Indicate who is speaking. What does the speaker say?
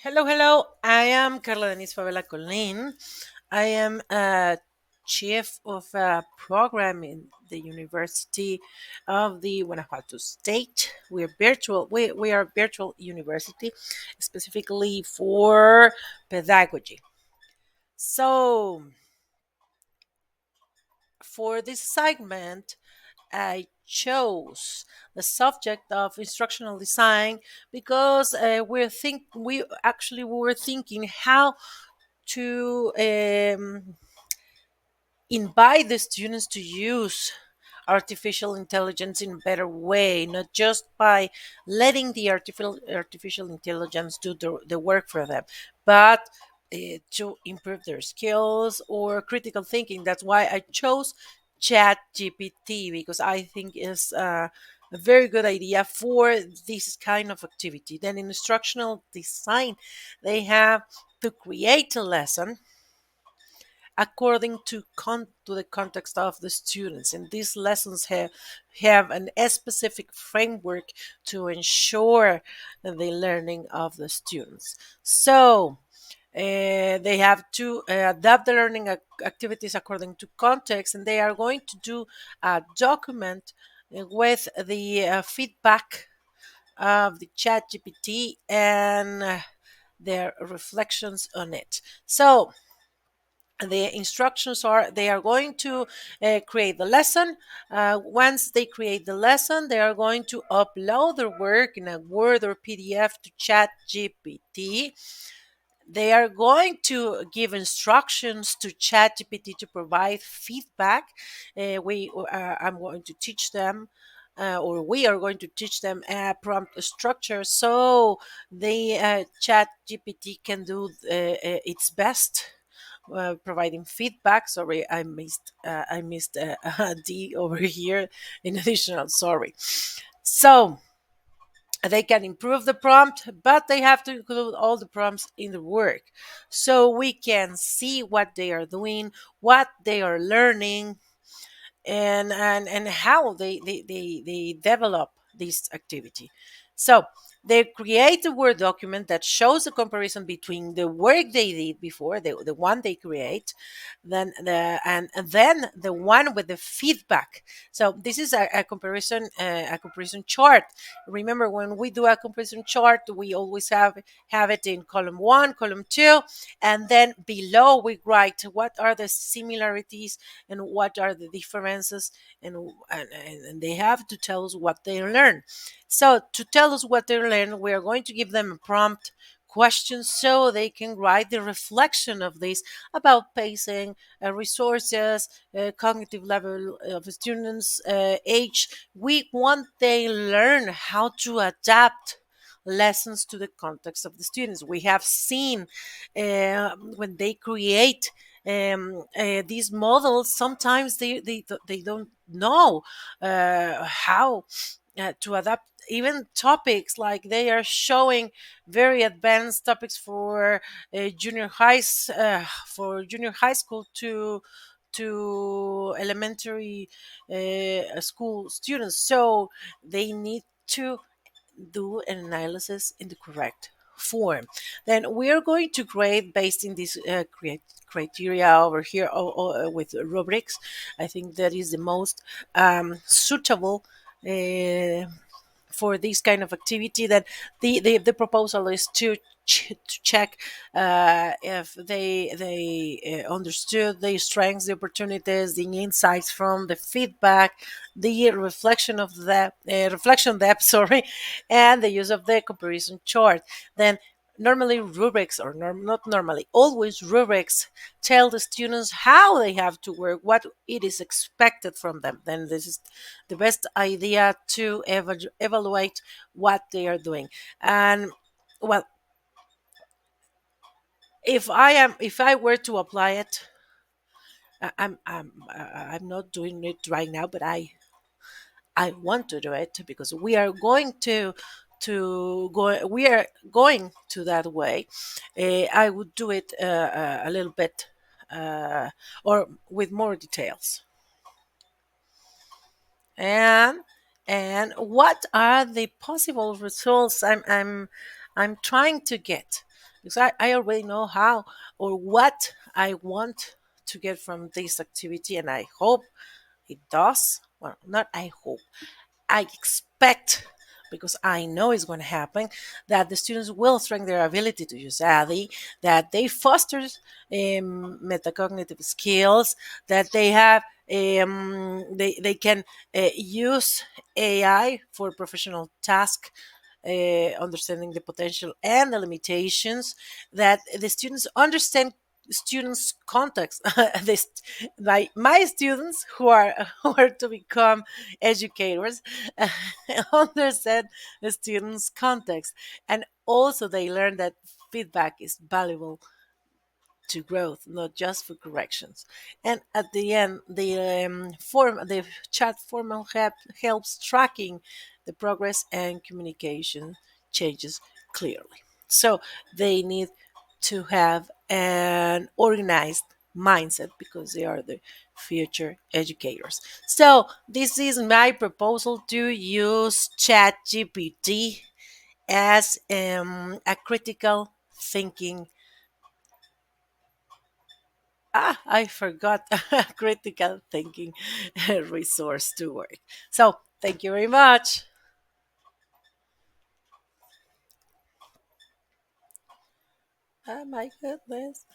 Speaker 1: Hello, hello. I am Carla Denise Favela Colin. I am a chief of a program in the University of the Guanajuato State. We're virtual. We are a virtual university, specifically for pedagogy. So, for this segment, I chose the subject of instructional design because we actually were thinking how to invite the students to use artificial intelligence in a better way, not just by letting the artificial intelligence do the work for them, but to improve their skills or critical thinking. That's why I chose Chat GPT because I think is a very good idea for this kind of activity. Then in instructional design, they have to create a lesson according to the context of the students, and these lessons have a specific framework to ensure the learning of the students. So they have to adapt the learning activities according to context, and they are going to do a document with the feedback of the chat gpt and their reflections on it. So the instructions are they are going to create the lesson. Once they create the lesson, they are going to upload their work in a Word or PDF to Chat GPT. They are going to give instructions to Chat GPT to provide feedback. I'm going to teach them or we are going to teach them a prompt structure so the chat gpt can do its best providing feedback. Sorry, I missed a D over here in additional. Sorry. So they can improve the prompt, but they have to include all the prompts in the work so we can see what they are doing, what they are learning, and how they develop this activity. So they create a Word document that shows a comparison between the work they did before, the one they create, and then the one with the feedback. So this is a comparison chart. Remember, when we do a comparison chart, we always have it in column one, column two, and then below we write what are the similarities and what are the differences, and they have to tell us what they learn. So to tell us what they learn, we are going to give them a prompt question so they can write the reflection of this about pacing, resources, cognitive level of students, age. We want they learn how to adapt lessons to the context of the students. We have seen when they create these models, sometimes they don't know how to adapt even topics, like they are showing very advanced topics for junior high school to elementary school students. So they need to do an analysis in the correct form. Then we are going to grade based in this criteria over here with rubrics. I think that is the most suitable uh, for this kind of activity. That the proposal is to check if they understood the strengths, the opportunities, the insights from the feedback, the reflection depth, sorry, and the use of the comparison chart. Then normally rubrics, or not normally, always rubrics tell the students how they have to work, what it is expected from them. Then this is the best idea to evaluate what they are doing. And well, if I were to apply it, I'm not doing it right now, but I want to do it because we are going to that way. I would do it a little bit uh, or with more details. And what are the possible results? I'm trying to get, because I already know how or what I want to get from this activity, and I hope it does. Well, not I hope, I expect, because I know it's going to happen, that the students will strengthen their ability to use ADI, that they foster metacognitive skills, that they have they can use AI for professional task, understanding the potential and the limitations, that the students understand students context. This, my students who are who are to become educators understand the students context, and also they learn that feedback is valuable to growth, not just for corrections. And at the end, the chat formal helps tracking the progress and communication changes clearly. So they need to have an organized mindset because they are the future educators. So this is my proposal to use Chat GPT as a critical thinking. I forgot critical thinking resource to work. So thank you very much. Oh my goodness.